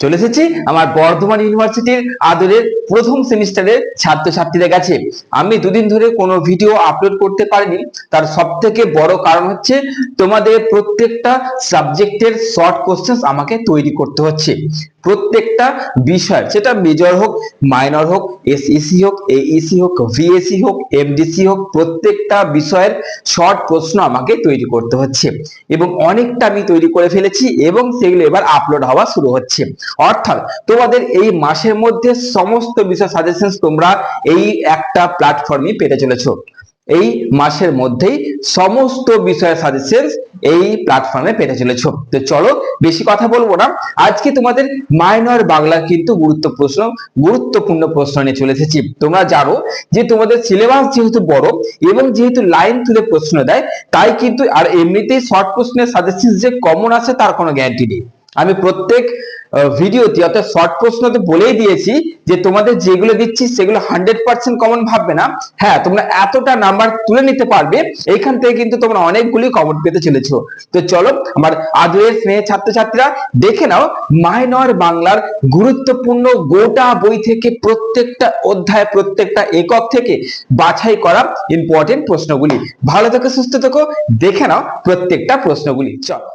চলে এসেছি আমার বর্ধমান ইউনিভার্সিটির আদরের প্রথম সেমিস্টারের ছাত্রছাত্রীদের কাছে। আমি দুদিন ধরে কোনো ভিডিও আপলোড করতে পারিনি, তার সবথেকে বড় কারণ হচ্ছে তোমাদের প্রত্যেকটা সাবজেক্টের শর্ট কোশ্চেন আমাকে তৈরি করতে হচ্ছে। প্রত্যেকটা বিষয়, সেটা মেজর হোক, মাইনর হোক, এসইসি হোক, এইসি হোক, ভিএসি হোক, এমডিসি হোক, প্রত্যেকটা বিষয়ের শর্ট প্রশ্ন আমাকে তৈরি করতে হচ্ছে এবং অনেকটা আমি তৈরি করে ফেলেছি এবং সেগুলো এবার আপলোড হওয়া শুরু হচ্ছে। অর্থাৎ তোমাদের এই মাসের মধ্যে সমস্ত বিষয় সাজেশন তোমরা এই একটা প্ল্যাটফর্মে পেতে চলেছো। এই মাসের মধ্যেই সমস্ত বিষয়ের সাজেশন এই প্ল্যাটফর্মে পেতে চলেছো। তো চলো বেশি কথা বলবো না, আজকে তোমাদের মাইনর বাংলা কিন্তু গুরুত্বপূর্ণ প্রশ্ন নিয়ে চলে এসেছি। তোমরা জানো যে তোমাদের সিলেবাস যেহেতু বড় এবং যেহেতু লাইন তুলে প্রশ্ন দেয়, তাই কিন্তু আর এমনিতেই শর্ট প্রশ্নের সাজেশন যে কমন আছে তার কোনো গ্যারান্টি নেই। আমি প্রত্যেক ভিডিওতে অর্থাৎ শর্ট প্রশ্নতে বলেই দিয়েছি যে তোমাদের যেগুলো দিচ্ছি সেগুলো 100% কমন ভাববে না। হ্যাঁ, তোমরা এতটা নাম্বার তুলে নিতে পারবে, এইখান থেকে কিন্তু তোমরা অনেকগুলি কমন পেতে চলেছো। তো চলো আমার আদরের স্নেহের ছাত্রছাত্রীরা দেখে নাও মাইনর বাংলার গুরুত্বপূর্ণ গোটা বই থেকে প্রত্যেকটা অধ্যায়, প্রত্যেকটা একক থেকে বাছাই করা ইম্পর্টেন্ট প্রশ্নগুলি। ভালো থেকো, সুস্থ থেকো, দেখে নাও প্রত্যেকটা প্রশ্নগুলি। চলো।